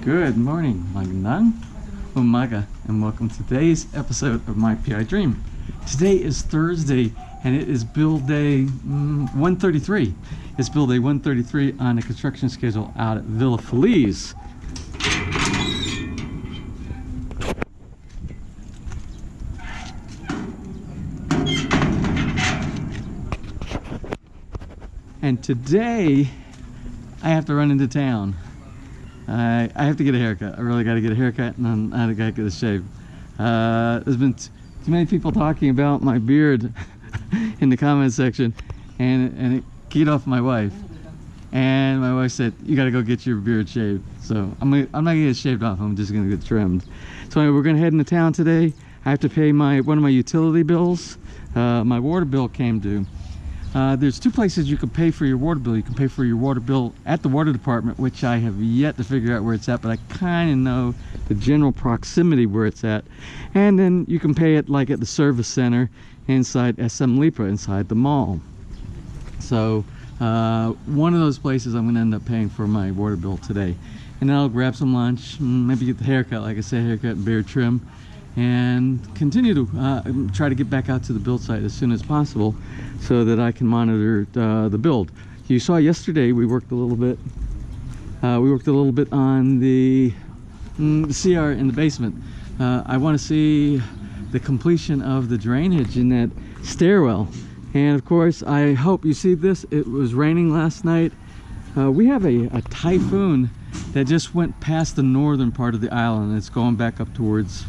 Good morning, Magandang Umaga, and welcome to today's episode of My PI Dream. Today is Thursday, and it is build day 133. It's build day 133 on a construction schedule out at Villa FELIZ. And today, I have to run into town. I have to get a haircut. I really got to get a haircut, and then I got to get a shave. There's been too many people talking about my beard in the comment section, and it keyed off my wife. And my wife said, "You got to go get your beard shaved." So I'm not gonna get it shaved off. I'm just gonna get trimmed. So anyway, we're gonna head into town today. I have to pay one of my utility bills. My water bill came due. There's two places you can pay for your water bill. You can pay for your water bill at the water department, which I have yet to figure out where it's at, but I kind of know the general proximity where it's at. And then you can pay it like at the service center inside SM Lipa, inside the mall. So one of those places I'm going to end up paying for my water bill today. And then I'll grab some lunch, maybe get the haircut, like I said, haircut and beard trim, and continue to try to get back out to the build site as soon as possible so that I can monitor the build. You saw yesterday we worked a little bit. On the CR in the basement. I want to see the completion of the drainage in that stairwell. And of course, I hope you see this. It was raining last night. We have a typhoon that just went past the northern part of the island. It's going back up towards,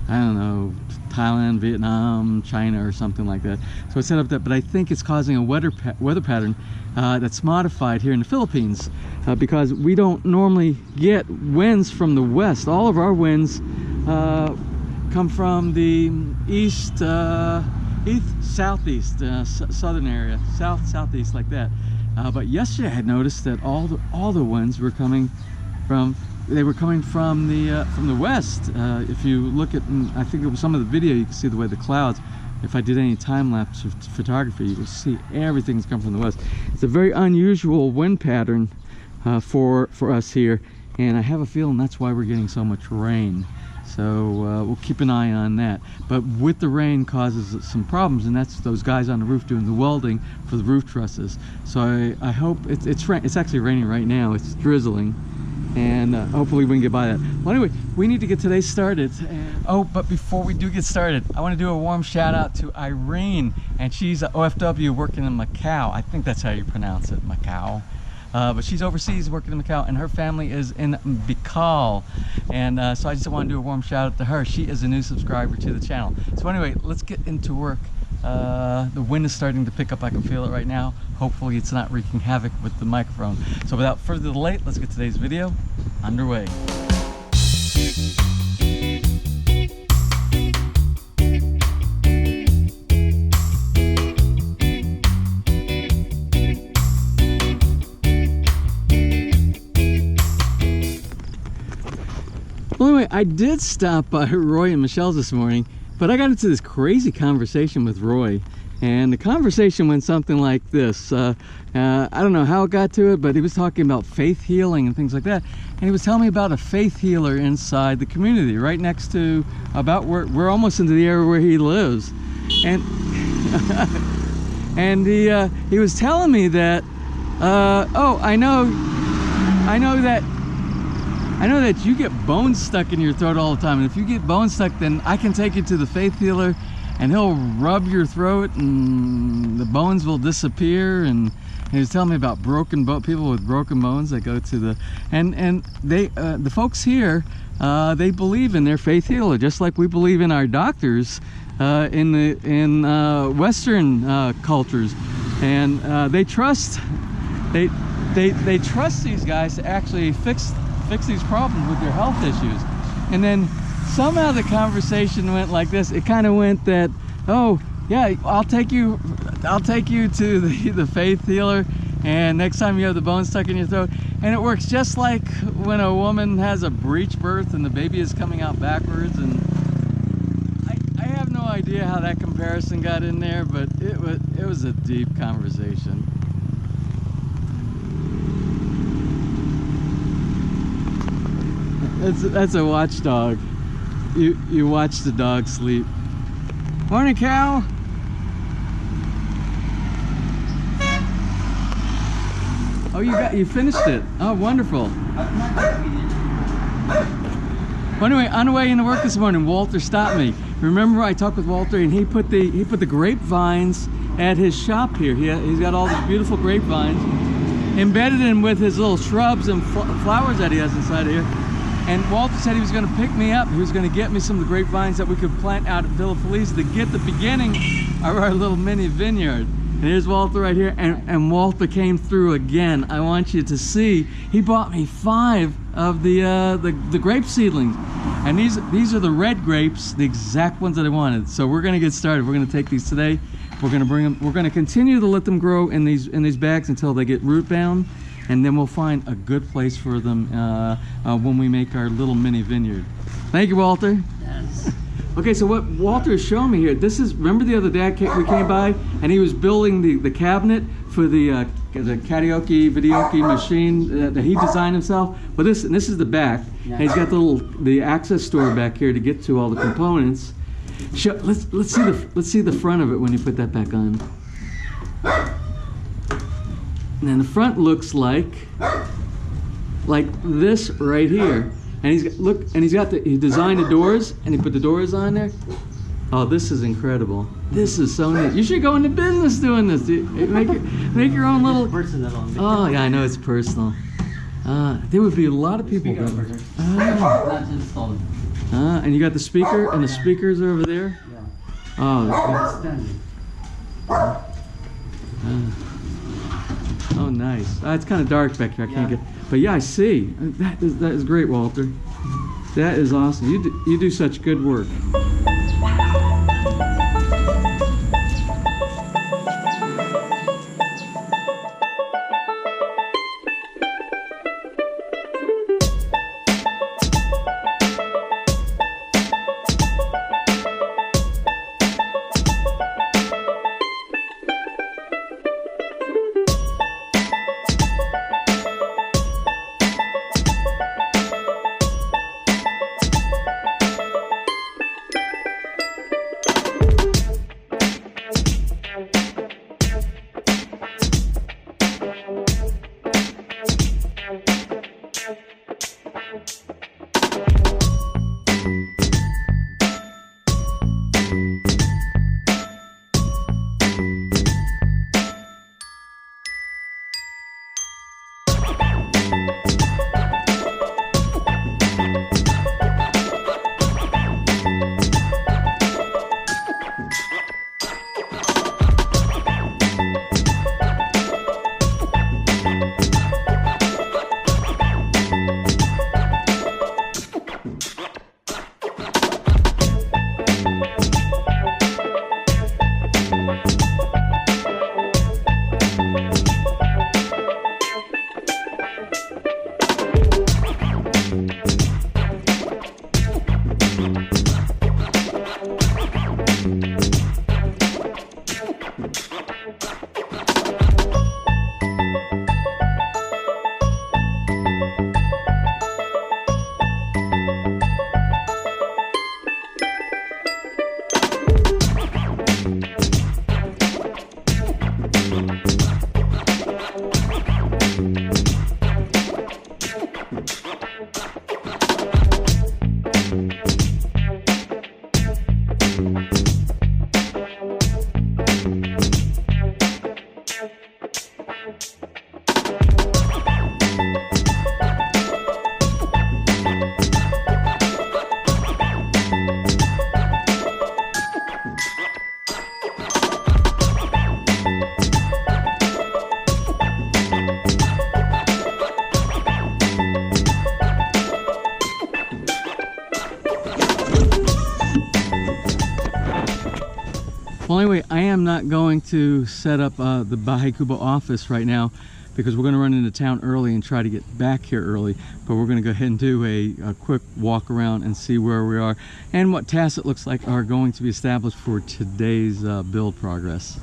I don't know, Thailand, Vietnam, China, or something like that. So I set up that, but I think it's causing a weather pattern that's modified here in the Philippines because we don't normally get winds from the west. All of our winds come from the east, southeast, southern area, southeast, like that. But yesterday I had noticed that all the winds were coming from. They were coming from the west. If you look at, I think it was some of the video, you can see the way the clouds. If I did any time-lapse photography, you will see everything's come from the west. It's a very unusual wind pattern for us here, and I have a feeling that's why we're getting so much rain. So we'll keep an eye on that. But with the rain causes some problems, and that's those guys on the roof doing the welding for the roof trusses. So I hope it's actually raining right now. It's drizzling. And hopefully we can get by that. Well, anyway, we need to get today started. Oh, but before we do get started, I want to do a warm shout out to Irene, and she's an OFW working in Macau. I think that's how you pronounce it, Macau. But she's overseas working in Macau, and her family is in Bicol. And so I just want to do a warm shout out to her. She is a new subscriber to the channel. So anyway, let's get into work. The wind is starting to pick up. I can feel it right now. Hopefully it's not wreaking havoc with the microphone. So without further delay, let's get today's video underway. Well, anyway, I did stop by Roy and Michelle's this morning, but I got into this crazy conversation with Roy, and the conversation went something like this. I don't know how it got to it, but he was talking about faith healing and things like that. And he was telling me about a faith healer inside the community, right next to, about where we're almost into the area where he lives. And and he was telling me that, oh, I know that you get bones stuck in your throat all the time, and if you get bones stuck, then I can take you to the faith healer, and he'll rub your throat, and the bones will disappear. And he was telling me about people with broken bones that go to the, and they, the folks here, they believe in their faith healer, just like we believe in our doctors in Western cultures, and they trust these guys to actually fix these problems with their health issues. And then somehow the conversation went like this. It kind of went that, oh yeah, I'll take you to the faith healer, and next time you have the bone stuck in your throat. And it works just like when a woman has a breech birth and the baby is coming out backwards. And I have no idea how that comparison got in there, but it was a deep conversation. That's a watchdog. You watch the dog sleep. Morning, cow. Oh, you finished it. Oh, wonderful. Well, anyway, on the way into work this morning, Walter stopped me. Remember, I talked with Walter, and he put the grapevines at his shop here. He's got all these beautiful grapevines embedded in with his little shrubs and flowers that he has inside of here. And Walter said he was going to pick me up. He was going to get me some of the grapevines that we could plant out at FELIZ to get the beginning of our little mini vineyard. And here's Walter right here, and Walter came through again. I want you to see, he bought me 5 of the grape seedlings. And these are the red grapes, the exact ones that I wanted. So we're gonna get started. We're gonna take these today. We're gonna bring them, we're gonna continue to let them grow in these bags until they get root bound. And then we'll find a good place for them when we make our little mini vineyard. Thank you, Walter. Yes. Okay, so what Walter is showing me here, this is, remember the other day we came by and he was building the cabinet for the karaoke, videoke machine that he designed himself? Well, this is the back. Yeah. And he's got the access door back here to get to all the components. Let's see the front of it when you put that back on. And then the front looks like this right here. And he designed the doors and he put the doors on there. Oh, this is incredible. This is so neat. You should go into business doing this. Make your own little. Oh yeah, I know it's personal. There would be a lot of people there. And you got the speaker, and the speakers are over there. Oh. Oh, nice. It's kind of dark back here. I can't get. But yeah, I see. That is great, Walter. That is awesome. You do such good work. Well, anyway, I am not going to set up the Bahay Kubo office right now because we're going to run into town early and try to get back here early. But we're going to go ahead and do a quick walk around and see where we are and what tasks it looks like are going to be established for today's build progress.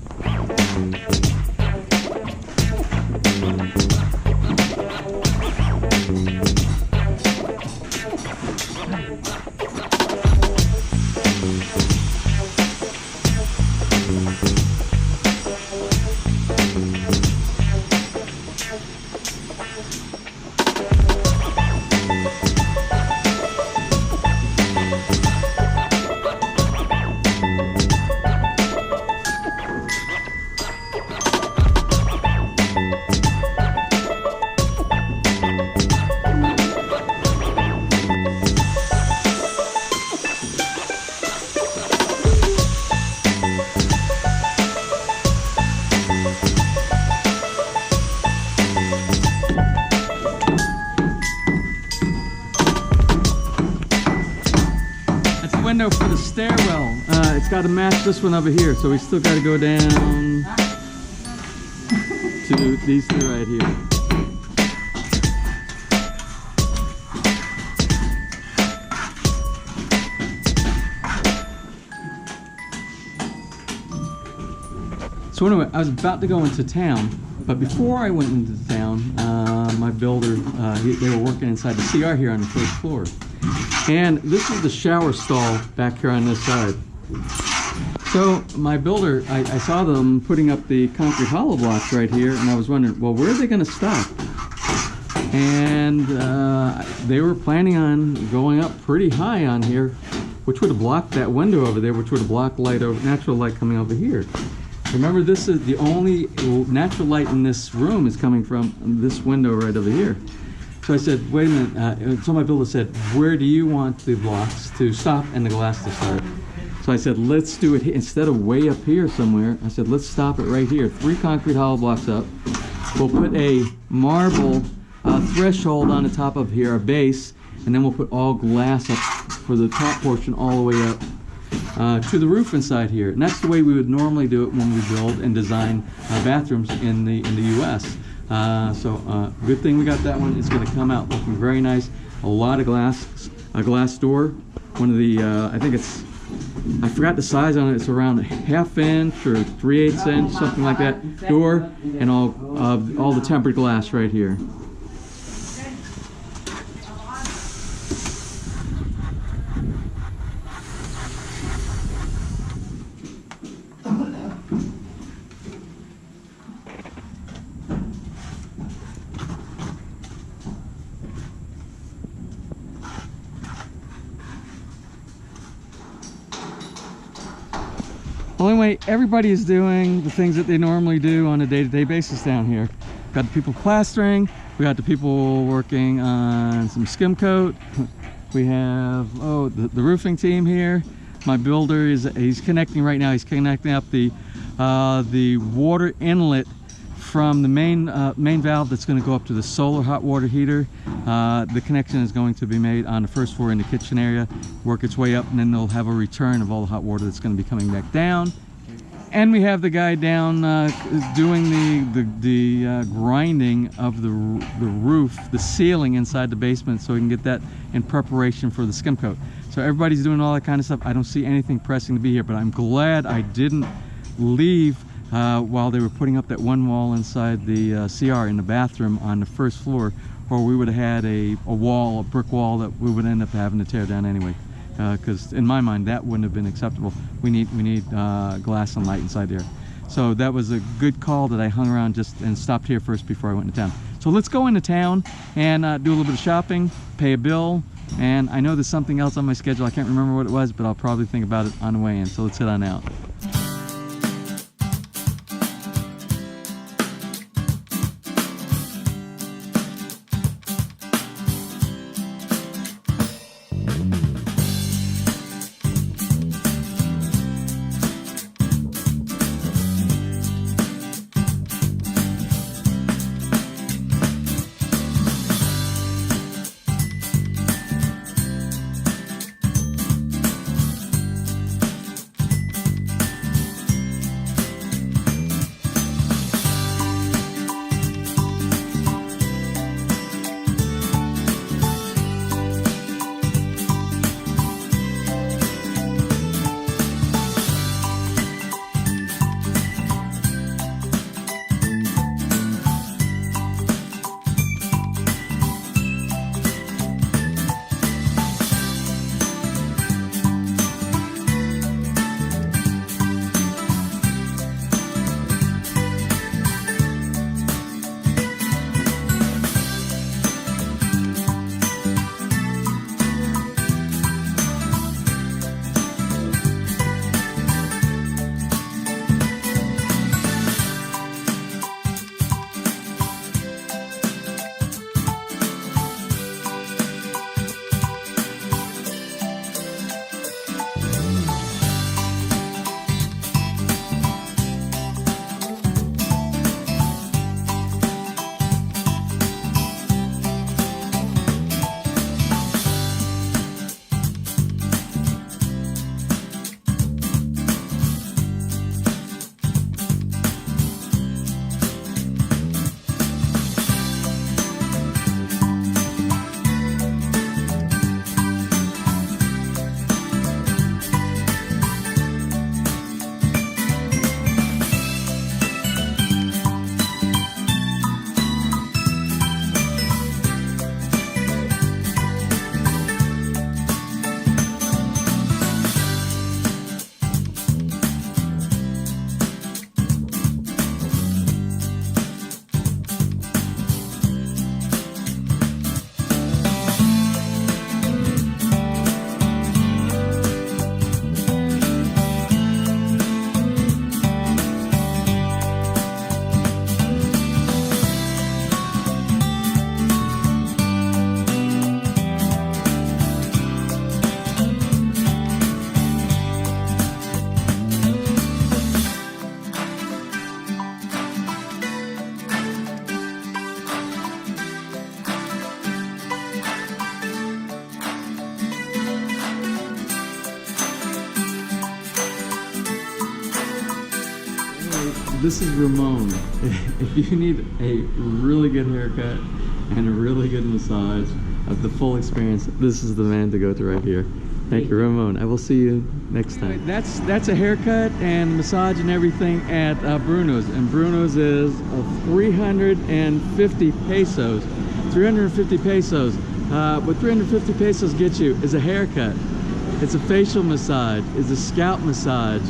window for the stairwell. It's got to match this one over here, so we still got to go down to these two right here. So anyway, I was about to go into town, but before I went into town, my builder, they were working inside the CR here on the first floor. And this is the shower stall back here on this side. So my builder, I saw them putting up the concrete hollow blocks right here, and I was wondering, well, where are they going to stop? And they were planning on going up pretty high on here, which would have blocked that window over there, which would have blocked light over, natural light coming over here. Remember, this is the only natural light in this room is coming from this window right over here. So I said, wait a minute. So my builder said, where do you want the blocks to stop and the glass to start? So I said, let's do it here. Instead of way up here somewhere, I said, let's stop it right here. 3 concrete hollow blocks up. We'll put a marble threshold on the top of here, a base, and then we'll put all glass up for the top portion all the way up to the roof inside here. And that's the way we would normally do it when we build and design bathrooms in the U.S. Good thing we got that one. It's going to come out looking very nice. A lot of glass, a glass door. One of the, I think it's, I forgot the size on it. It's around a 1/2 inch or 3/8 inch, something like that. Door and all the tempered glass right here. Well, anyway, everybody is doing the things that they normally do on a day-to-day basis down here. We've got the people plastering, we got the people working on some skim coat, we have the roofing team here. My builder he's connecting right now. He's connecting up the water inlet from the main valve that's going to go up to the solar hot water heater. The connection is going to be made on the first floor in the kitchen area, work its way up, and then they'll have a return of all the hot water that's going to be coming back down. And we have the guy down doing the grinding of the roof, the ceiling inside the basement, so we can get that in preparation for the skim coat. So everybody's doing all that kind of stuff. I don't see anything pressing to be here, but I'm glad I didn't leave while they were putting up that one wall inside the CR in the bathroom on the first floor, or we would have had a brick wall that we would end up having to tear down anyway. Because in my mind, that wouldn't have been acceptable. We need glass and light inside there. So that was a good call that I hung around and stopped here first before I went into town. So let's go into town and do a little bit of shopping, pay a bill, and I know there's something else on my schedule. I can't remember what it was, but I'll probably think about it on the way in. So let's head on out. this is Ramon. If you need a really good haircut and a really good massage of the full experience, this is the man to go to right here. Thank you, Ramon. I will see you next time. That's a haircut and massage and everything at Bruno's, and Bruno's is 350 pesos. 350 pesos. What 350 pesos gets you is a haircut. It's a facial massage. It's a scalp massage.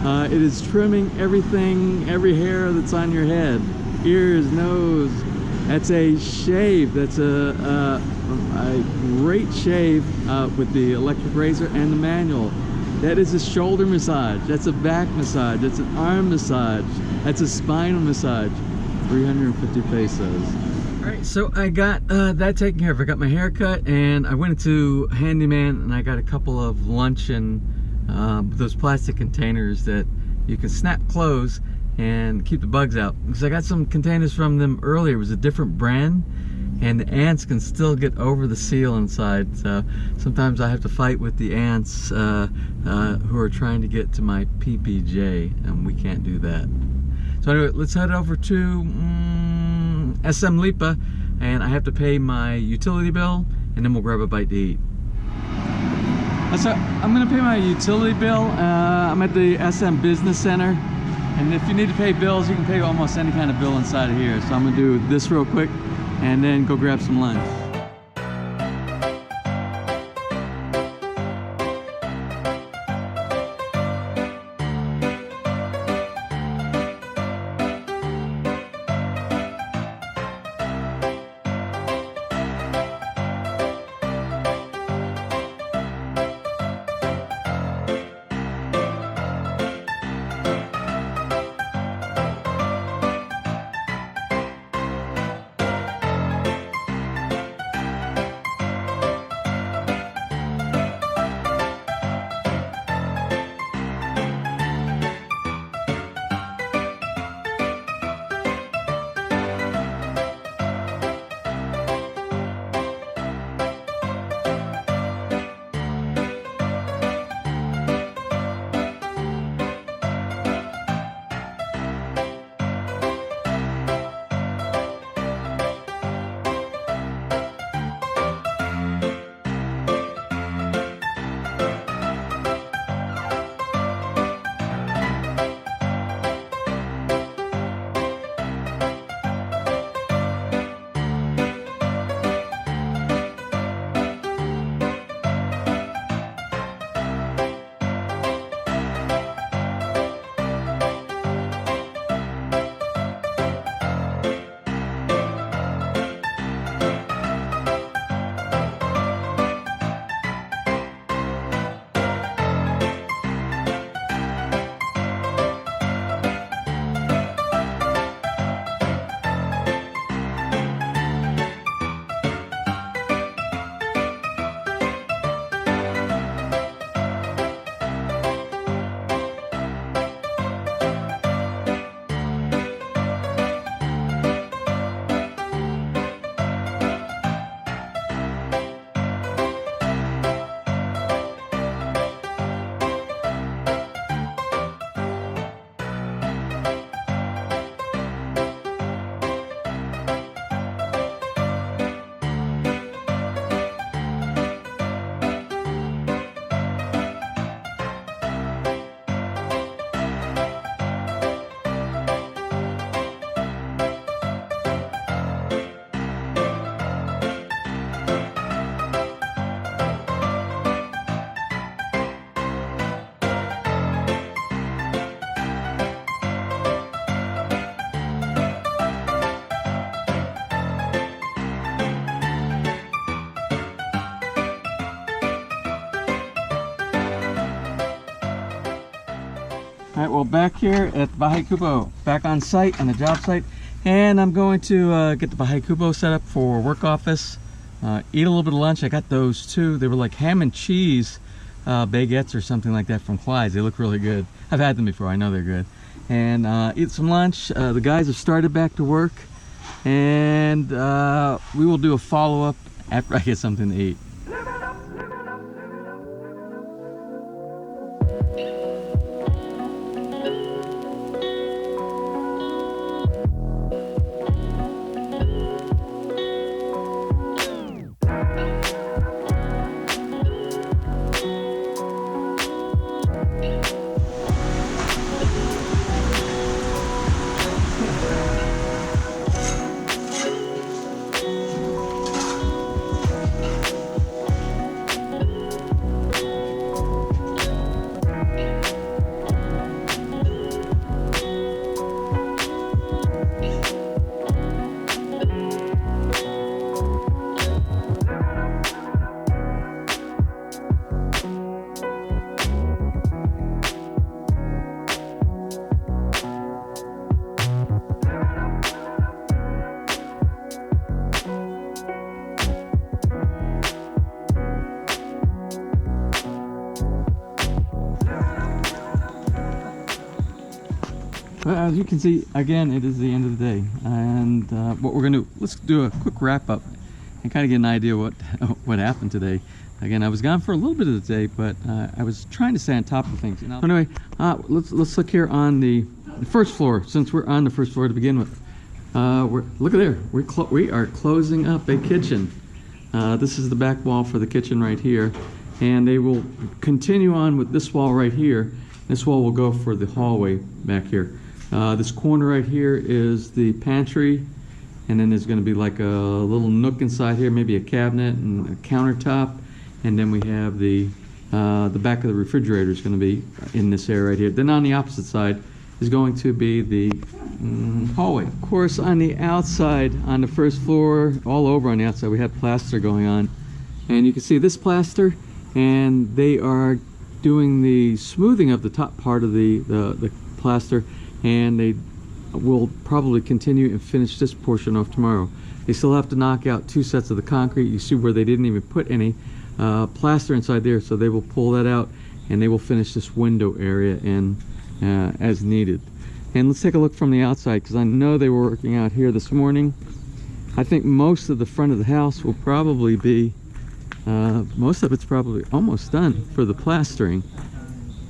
It is trimming everything, every hair that's on your head, ears, nose. That's a shave. That's a great shave with the electric razor and the manual. That is a shoulder massage. That's a back massage. That's an arm massage. That's a spinal massage. 350 pesos. All right, so I got that taken care of. I got my hair cut, and I went into Handyman, and I got a couple of luncheon, those plastic containers that you can snap close and keep the bugs out. Because I got some containers from them earlier. It was a different brand, and the ants can still get over the seal inside. So sometimes I have to fight with the ants who are trying to get to my PPJ, and we can't do that. So anyway, let's head over to SM Lipa, and I have to pay my utility bill, and then we'll grab a bite to eat. So I'm gonna pay my utility bill. I'm at the SM Business Center, and if you need to pay bills, you can pay almost any kind of bill inside of here. So I'm gonna do this real quick and then go grab some lunch. All right, well, back here at Bahay Kubo, back on site, on the job site, and I'm going to get the Bahay Kubo set up for work office, eat a little bit of lunch. I got those too. They were like ham and cheese baguettes or something like that from Clyde's. They look really good. I've had them before, I know they're good. And eat some lunch. The guys have started back to work, and we will do a follow-up after I get something to eat. Well, as you can see, again, it is the end of the day, and what we're going to do, let's do a quick wrap up and kind of get an idea what happened today. Again, I was gone for a little bit of the day, but I was trying to stay on top of things. Anyway, let's look here on the first floor, since we're on the first floor to begin with. Look at there, we are closing up a kitchen. This is the back wall for the kitchen right here, and they will continue on with this wall right here. This wall will go for the hallway back here. This corner right here is the pantry, and then there's going to be like a little nook inside here, maybe a cabinet and a countertop, and then we have the back of the refrigerator is going to be in this area right here. Then on the opposite side is going to be the hallway. Of course, on the outside, on the first floor, all over on the outside, we have plaster going on, and you can see this plaster, and they are doing the smoothing of the top part of the plaster, and they will probably continue and finish this portion off tomorrow. They still have to knock out 2 sets of the concrete. You see where they didn't even put any plaster inside there, so they will pull that out and they will finish this window area in as needed. And let's take a look from the outside, because I know they were working out here this morning. I think most of the front of the house will probably be most of it's probably almost done for the plastering,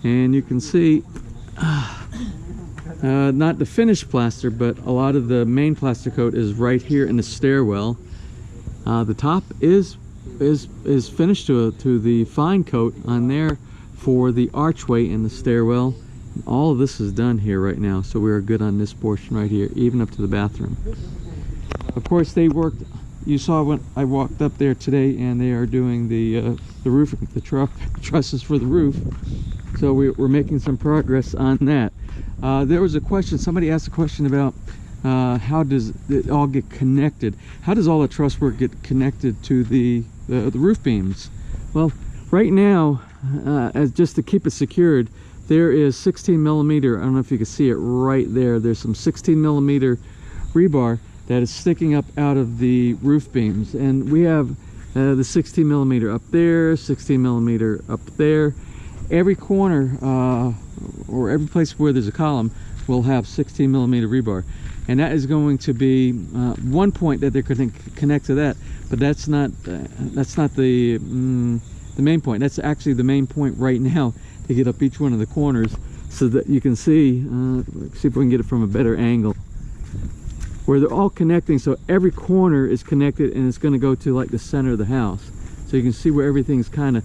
and you can see not the finished plaster, but a lot of the main plaster coat is right here in the stairwell. The top is finished to the fine coat on there for the archway in the stairwell. All of this is done here right now, so we are good on this portion right here, even up to the bathroom. Of course, they worked. You saw when I walked up there today, and they are doing the roof, the trusses for the roof. So we're making some progress on that. There was a question. Somebody asked a question about how does it all get connected? How does all the truss work get connected to the roof beams? Well, right now, as just to keep it secured, there is 16 millimeter. I don't know if you can see it right there. There's some 16 millimeter rebar that is sticking up out of the roof beams, and we have the 16 millimeter up there, 16 millimeter up there. Every corner or every place where there's a column will have 16 millimeter rebar, and that is going to be one point that they're going to connect to that, but that's not the main point. That's actually the main point right now to get up each one of the corners, so that you can see see if we can get it from a better angle, where they're all connecting. So every corner is connected, and it's going to go to like the center of the house, so you can see where everything's kind of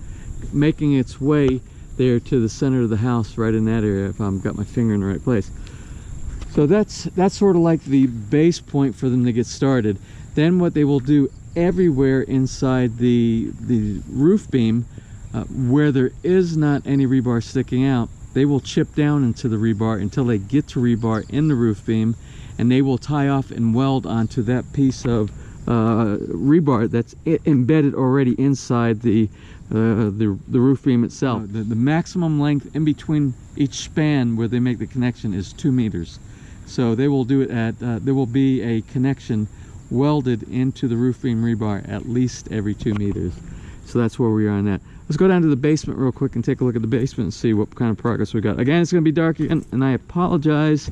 making its way there to the center of the house, right in that area, if I've got my finger in the right place. So that's sort of like the base point for them to get started. Then what they will do everywhere inside the roof beam, where there is not any rebar sticking out, they will chip down into the rebar until they get to rebar in the roof beam, and they will tie off and weld onto that piece of rebar that's embedded already inside the roof beam itself. The maximum length in between each span where they make the connection is 2 meters. So they will do it at there will be a connection welded into the roof beam rebar at least every 2 meters. So that's where we are on that. Let's go down to the basement real quick and take a look at the basement and see what kind of progress we got. Again, it's going to be dark again, and I apologize.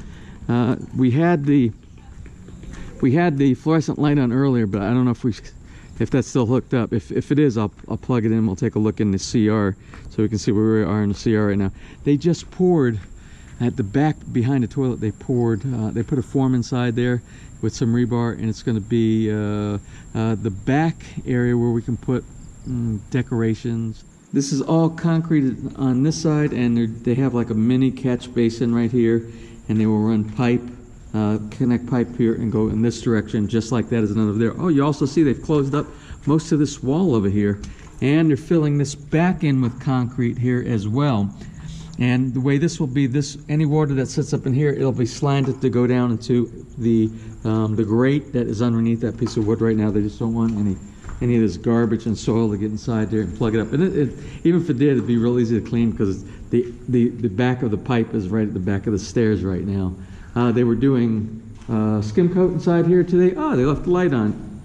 We had the fluorescent light on earlier, but I don't know if that's still hooked up. If it is, I'll plug it in. We'll take a look in the CR so we can see where we are in the CR right now. They just poured at the back behind the toilet. They poured. They put a form inside there with some rebar, and it's going to be the back area where we can put decorations. This is all concreted on this side, and they have like a mini catch basin right here, and they will run pipe, connect pipe here and go in this direction, just like that is another there. Oh, you also see they've closed up most of this wall over here, and they're filling this back in with concrete here as well. And the way this will be, any water that sits up in here, it'll be slanted to go down into the grate that is underneath that piece of wood right now. They just don't want any of this garbage and soil to get inside there and plug it up. And even if it did, it'd be real easy to clean, because the back of the pipe is right at the back of the stairs right now. They were doing skim coat inside here today. Oh, they left the light on.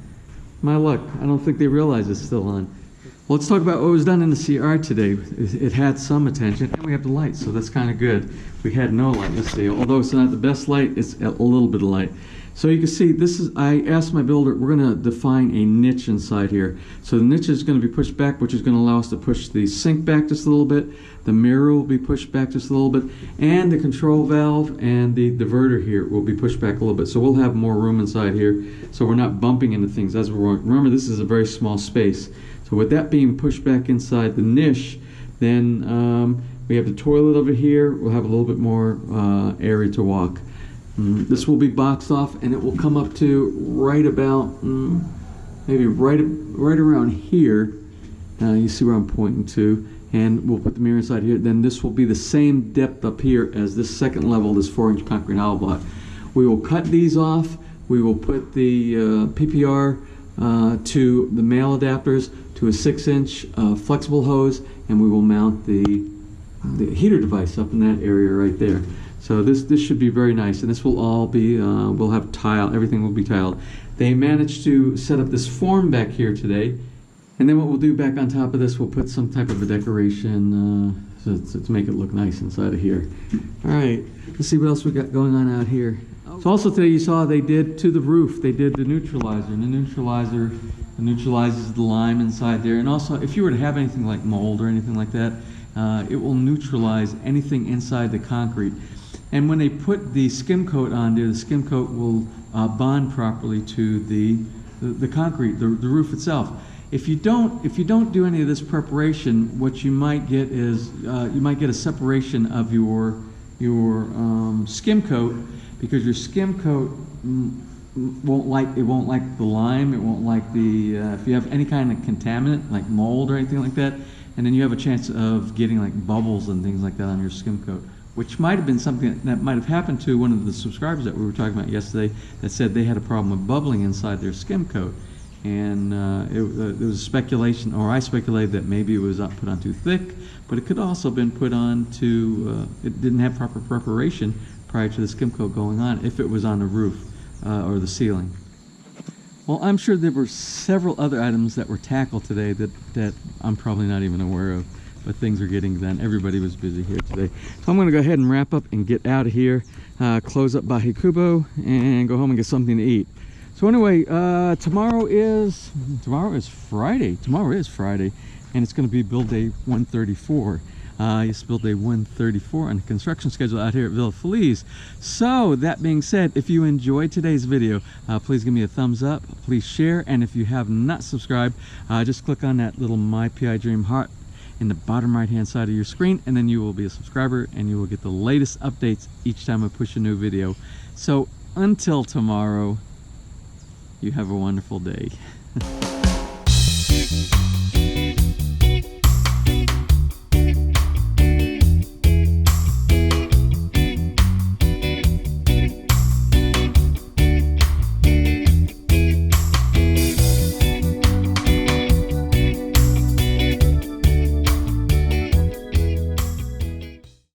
My luck. I don't think they realize it's still on. Well, let's talk about what was done in the CR today. It had some attention, and we have the light, so that's kind of good. We had no light, let's see. Although it's not the best light, it's a little bit of light. So you can see, I asked my builder, we're going to define a niche inside here. So the niche is going to be pushed back, which is going to allow us to push the sink back just a little bit. The mirror will be pushed back just a little bit. And the control valve and the diverter here will be pushed back a little bit. So we'll have more room inside here, so we're not bumping into things as we're going. Remember, this is a very small space. So with that being pushed back inside the niche, then we have the toilet over here. We'll have a little bit more area to walk. This will be boxed off, and it will come up to right about maybe right around here. You see where I'm pointing to, and we'll put the mirror inside here. Then this will be the same depth up here as this second level, this 4-inch concrete hollow block. We will cut these off. We will put the PPR to the male adapters to a 6-inch flexible hose, and we will mount the heater device up in that area right there. So this should be very nice, and this will all be, we'll have tile, everything will be tiled. They managed to set up this form back here today, and then what we'll do back on top of this, we'll put some type of a decoration to make it look nice inside of here. All right, let's see what else we got going on out here. So also today you saw they did to the roof, they did the neutralizer, and the neutralizer neutralizes the lime inside there. And also, if you were to have anything like mold or anything like that, it will neutralize anything inside the concrete. And when they put the skim coat on there, the skim coat will bond properly to the concrete, the roof itself. If you don't do any of this preparation, what you might get is you might get a separation of your skim coat, because your skim coat won't like the lime, it won't like the if you have any kind of contaminant like mold or anything like that, and then you have a chance of getting like bubbles and things like that on your skim coat, which might have been something that might have happened to one of the subscribers that we were talking about yesterday that said they had a problem with bubbling inside their skim coat. And there was speculation, or I speculated that maybe it was put on too thick, but it could also have been put on it didn't have proper preparation prior to the skim coat going on, if it was on the roof or the ceiling. Well, I'm sure there were several other items that were tackled today that I'm probably not even aware of, but things are getting done. Everybody was busy here today. So I'm going to go ahead and wrap up and get out of here, close up Bahikubo, and go home and get something to eat. So anyway, tomorrow is Friday. Tomorrow is Friday, and it's going to be build day 134. It's build day 134 on the construction schedule out here at Villa FELIZ. So that being said, if you enjoyed today's video, please give me a thumbs up, please share, and if you have not subscribed, just click on that little My PI Dream heart in the bottom right hand side of your screen, and then you will be a subscriber and you will get the latest updates each time I push a new video. So until tomorrow, you have a wonderful day.